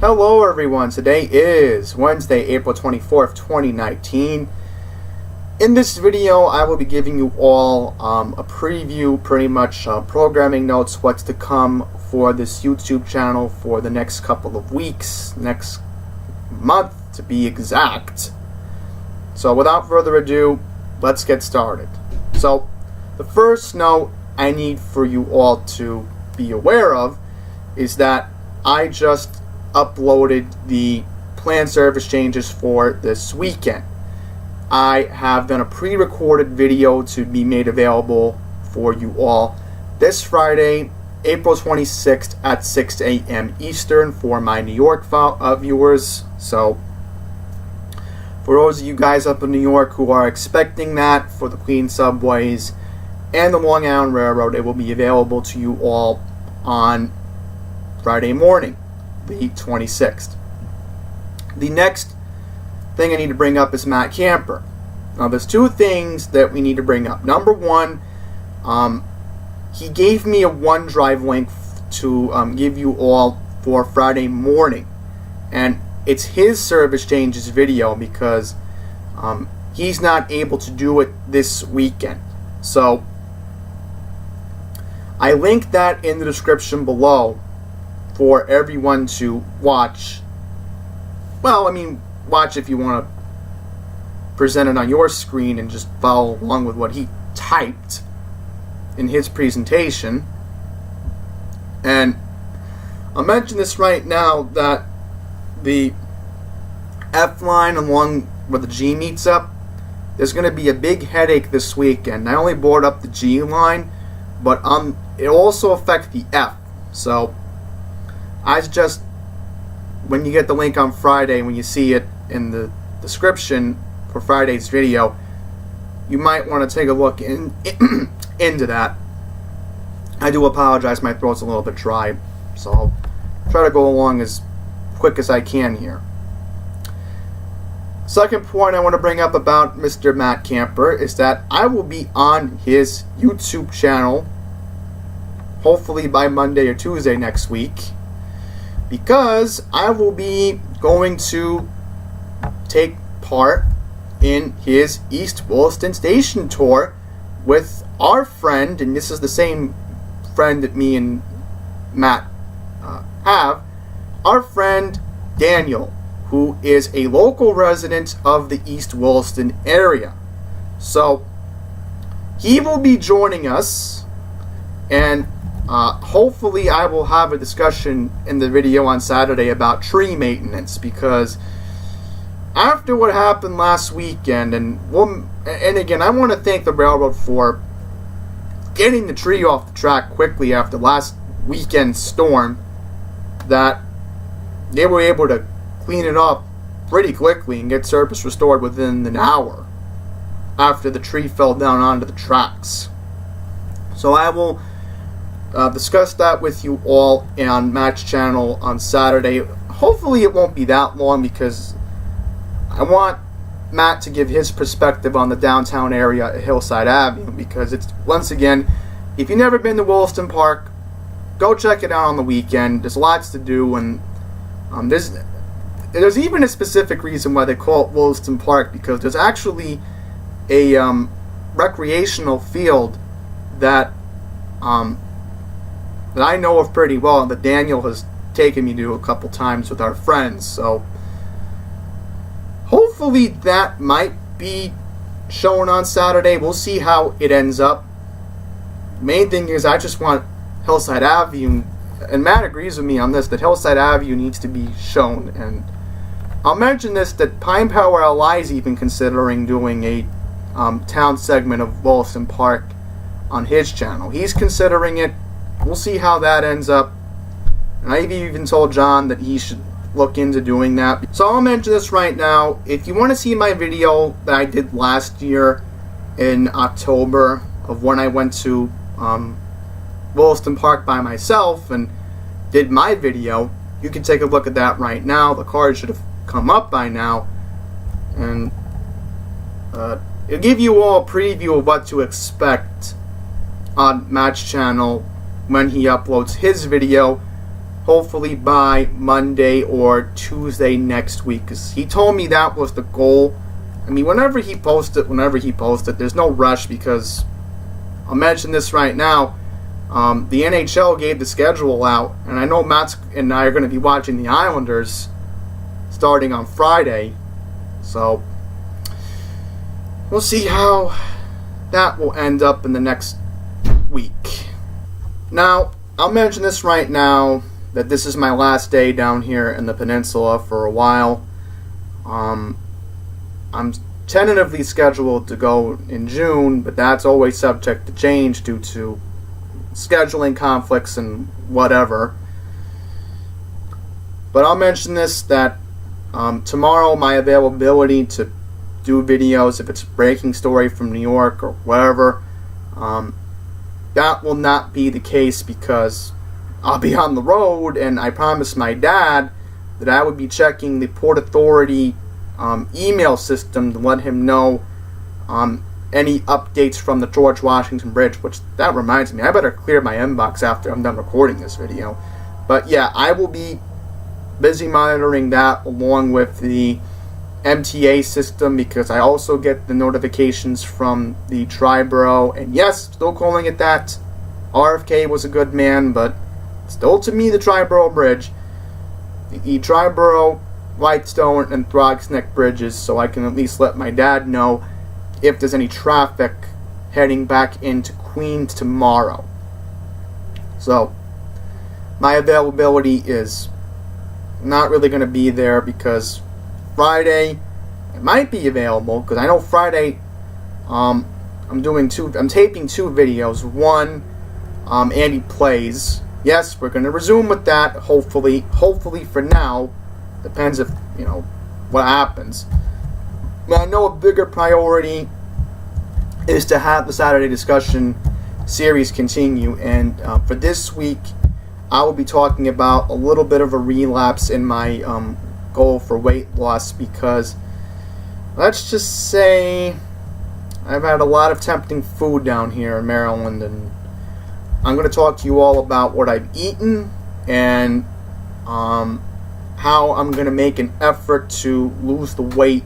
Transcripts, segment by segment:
Hello everyone, today is Wednesday, April 24th, 2019. In this video, I will be giving you all a preview, pretty much programming notes, what's to come for this YouTube channel for the next couple of weeks, next month to be exact. So without further ado, let's get started. So the first note I need for you all to be aware of is that I just uploaded the plan service changes for this weekend. I have done a pre-recorded video to be made available for you all this Friday, April 26th at 6 a.m. Eastern for my New York viewers. So for those of you guys up in New York who are expecting that for the Queens subways and the Long Island Railroad, it will be available to you all on Friday morning, the 26th. The next thing I need to bring up is Matt Camper. Now there's two things that we need to bring up. Number one, he gave me a OneDrive link to give you all for Friday morning, and it's his service changes video because he's not able to do it this weekend. So I linked that in the description below for everyone to watch. Well, I mean, watch if you want to present it on your screen and just follow along with what he typed in his presentation. And I'll mention this right now that the F line along where the G meets up, there's going to be a big headache this weekend. I only brought up the G line, but it also affects the F. So I suggest when you get the link on Friday, when you see it in the description for Friday's video, you might want to take a look into that. I do apologize, my throat's a little bit dry, so I'll try to go along as quick as I can here. Second point I want to bring up about Mr. Matt Camper is that I will be on his YouTube channel hopefully by Monday or Tuesday next week, because I will be going to take part in his East Williston Station tour with our friend, and this is the same friend that me and Matt have, our friend Daniel, who is a local resident of the East Williston area. So he will be joining us, and hopefully I will have a discussion in the video on Saturday about tree maintenance, because after what happened last weekend, and again, I want to thank the railroad for getting the tree off the track quickly after last weekend's storm, that they were able to clean it up pretty quickly and get service restored within an hour after the tree fell down onto the tracks. So I will discuss that with you all on Matt's channel on Saturday. Hopefully it won't be that long, because I want Matt to give his perspective on the downtown area at Hillside Avenue, because it's, once again, if you've never been to Williston Park, go check it out on the weekend. There's lots to do, and there's even a specific reason why they call it Williston Park, because there's actually a recreational field that I know of pretty well, and that Daniel has taken me to a couple times with our friends. So hopefully that might be shown on Saturday. We'll see how it ends up. Main thing is I just want Hillside Avenue, and Matt agrees with me on this, that Hillside Avenue needs to be shown. And I'll mention this, that Pine Power LI is even considering doing a town segment of Williston Park on his channel. He's considering it. We'll see how that ends up. And I've even told John that he should look into doing that. So I'll mention this right now. If you want to see my video that I did last year in October of when I went to Williston Park by myself and did my video, you can take a look at that right now. The card should have come up by now, and it'll give you all a preview of what to expect on Matt's channel when he uploads his video hopefully by Monday or Tuesday next week, because he told me that was the goal. I mean, whenever he posts it, there's no rush, because I'll mention this right now. The NHL gave the schedule out, and I know Matt and I are going to be watching the Islanders starting on Friday, so we'll see how that will end up in the next week. Now, I'll mention this right now, that this is my last day down here in the peninsula for a while. I'm tentatively scheduled to go in June, but that's always subject to change due to scheduling conflicts and whatever. But I'll mention this, that tomorrow my availability to do videos, if it's a breaking story from New York or whatever, that will not be the case, because I'll be on the road, and I promised my dad that I would be checking the Port Authority email system to let him know any updates from the George Washington Bridge, which, that reminds me, I better clear my inbox after I'm done recording this video. But yeah, I will be busy monitoring that along with the MTA system, because I also get the notifications from the Triborough, and yes, still calling it that. RFK was a good man, but still, to me, the Triborough Bridge, the Triborough, Whitestone, and Throgs Neck bridges, so I can at least let my dad know if there's any traffic heading back into Queens tomorrow. So, my availability is not really going to be there, because Friday it might be available, because I know Friday I'm taping 2 videos. One, Andy Plays. Yes, we're going to resume with that, hopefully for now. Depends if, what happens. But I know a bigger priority is to have the Saturday discussion series continue, and for this week, I will be talking about a little bit of a relapse in my goal for weight loss, because let's just say I've had a lot of tempting food down here in Maryland, and I'm going to talk to you all about what I've eaten and how I'm going to make an effort to lose the weight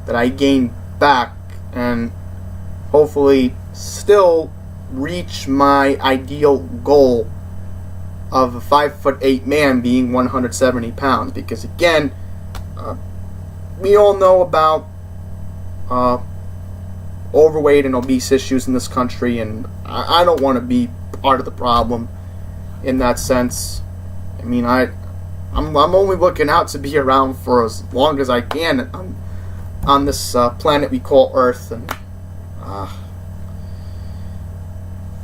that I gained back, and hopefully still reach my ideal goal of a 5'8" man being 170 pounds. Because again, we all know about overweight and obese issues in this country, and I don't want to be part of the problem in that sense. I mean, I'm only looking out to be around for as long as I can on this planet we call Earth, and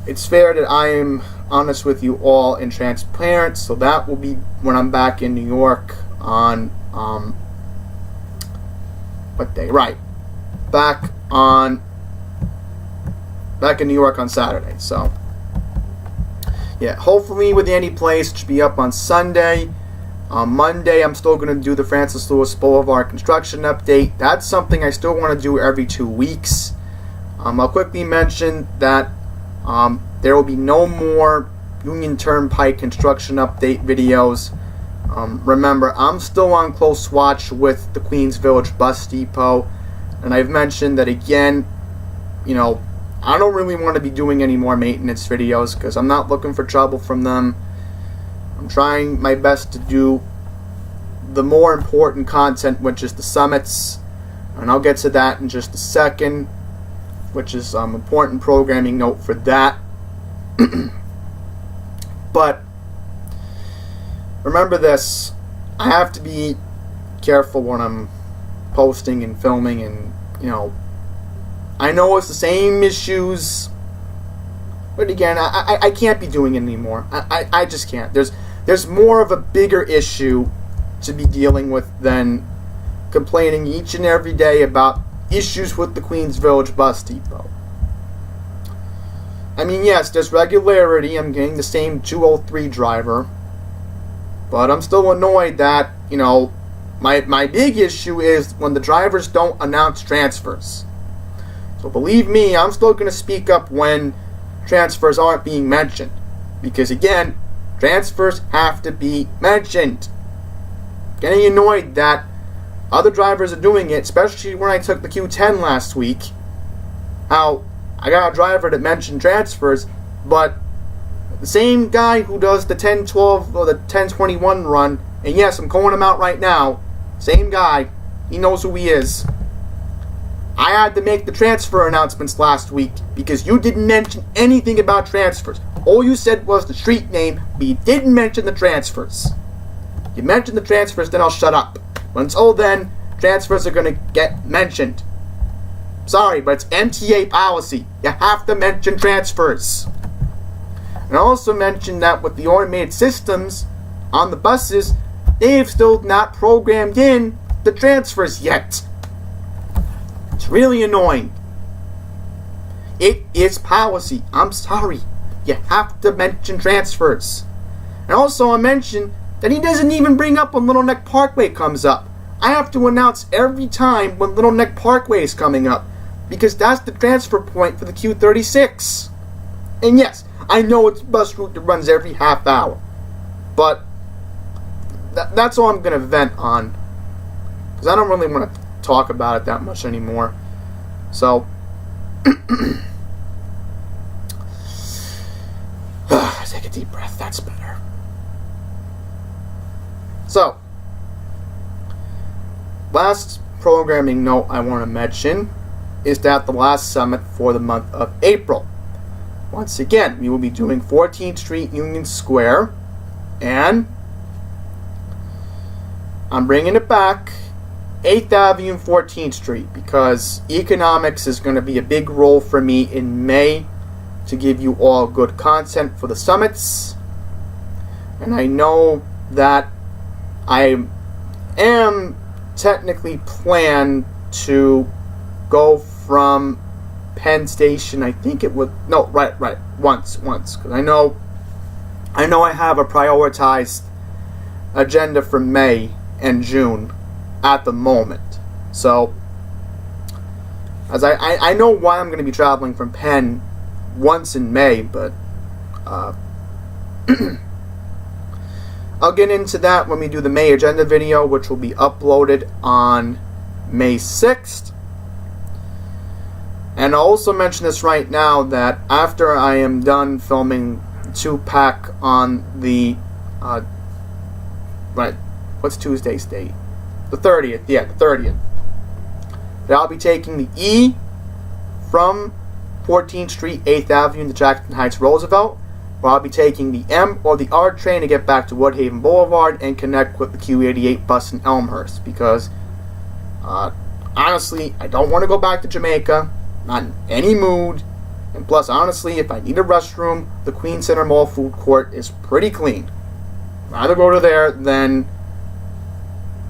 it's fair that I am honest with you all and transparent. So that will be when I'm back in New York on what day? Right, back in New York on Saturday. So yeah, hopefully with Andy Place, it should be up on Sunday. On Monday, I'm still going to do the Francis Lewis Boulevard construction update. That's something I still want to do every 2 weeks. I'll quickly mention that there will be no more Union Turnpike construction update videos. Remember, I'm still on close watch with the Queens Village Bus Depot, and I've mentioned that again, I don't really want to be doing any more maintenance videos because I'm not looking for trouble from them. I'm trying my best to do the more important content, which is the summits, and I'll get to that in just a second, which is important programming note for that. But remember this, I have to be careful when I'm posting and filming, and I know it's the same issues, but again, I can't be doing it anymore. I just can't. There's more of a bigger issue to be dealing with than complaining each and every day about issues with the Queens Village Bus Depot. I mean, yes, there's regularity. I'm getting the same 203 driver, but I'm still annoyed that, my big issue is when the drivers don't announce transfers. So believe me, I'm still going to speak up when transfers aren't being mentioned. Because again, Transfers have to be mentioned. Getting annoyed that other drivers are doing it, especially when I took the Q10 last week. How I got a driver that mentioned transfers, but the same guy who does the 10-12 or the 10-21 run, and yes, I'm calling him out right now, same guy, he knows who he is. I had to make the transfer announcements last week because you didn't mention anything about transfers. All you said was the street name, but you didn't mention the transfers. You mentioned the transfers, then I'll shut up. But until then, transfers are going to get mentioned. Sorry, but it's MTA policy. You have to mention transfers. And I also mentioned that with the automated systems on the buses, they've still not programmed in the transfers yet. It's really annoying. It is policy. I'm sorry. You have to mention transfers. And also I mentioned that he doesn't even bring up when Little Neck Parkway comes up. I have to announce every time when Little Neck Parkway is coming up, because that's the transfer point for the Q36. And yes, I know it's a bus route that runs every half hour, but that's all I'm going to vent on, because I don't really want to talk about it that much anymore. So take a deep breath. That's better. So, last programming note I want to mention is that the last summit for the month of April. Once again, we will be doing 14th Street Union Square, and I'm bringing it back 8th Avenue and 14th Street because economics is going to be a big role for me in May to give you all good content for the summits. And I know that I am technically planned to go from Penn Station, I think it would, no, right, once, because I know I have a prioritized agenda for May and June at the moment. So, as I know why I'm going to be traveling from Penn once in May, but I'll get into that when we do the May agenda video, which will be uploaded on May 6th. And I'll also mention this right now that after I am done filming 2-pack on the what's Tuesday's date? The 30th, yeah, the 30th. That I'll be taking the E from 14th Street, 8th Avenue to Jackson Heights Roosevelt, where I'll be taking the M or the R train to get back to Woodhaven Boulevard and connect with the Q88 bus in Elmhurst, because honestly, I don't want to go back to Jamaica, not in any mood, and plus, honestly, if I need a restroom, the Queen Center Mall food court is pretty clean. I'd rather go to there than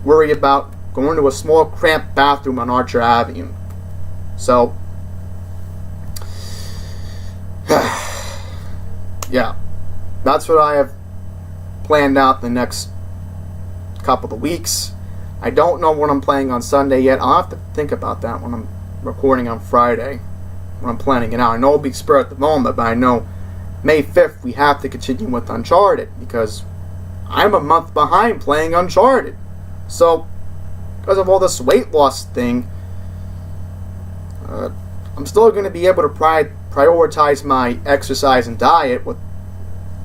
worry about going to a small cramped bathroom on Archer Avenue. So, yeah, that's what I have planned out the next couple of weeks. I don't know what I'm playing on Sunday yet. I'll have to think about that when I'm recording on Friday, when I'm planning it out. I know it'll be spur at the moment, but I know May 5th we have to continue with Uncharted, because I'm a month behind playing Uncharted. So, because of all this weight loss thing, I'm still going to be able to prioritize my exercise and diet with,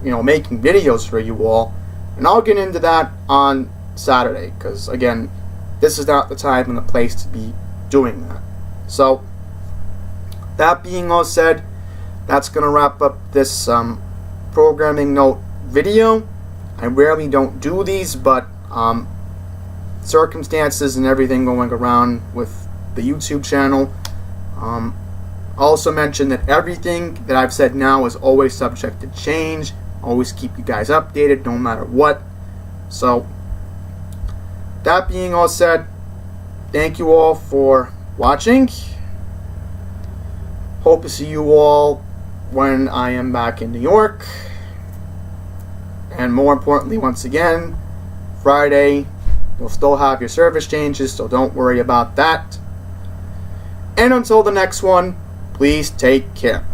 making videos for you all. And I'll get into that on Saturday, because, again, this is not the time and the place to be doing that. So, that being all said, that's going to wrap up this programming note video. I rarely don't do these, but circumstances and everything going around with the YouTube channel. Also mention that everything that I've said now is always subject to change. Always keep you guys updated no matter what. So, that being all said, thank you all for watching. Hope to see you all when I am back in New York. And more importantly, once again, Friday, you'll still have your service changes, so don't worry about that. And until the next one, please take care.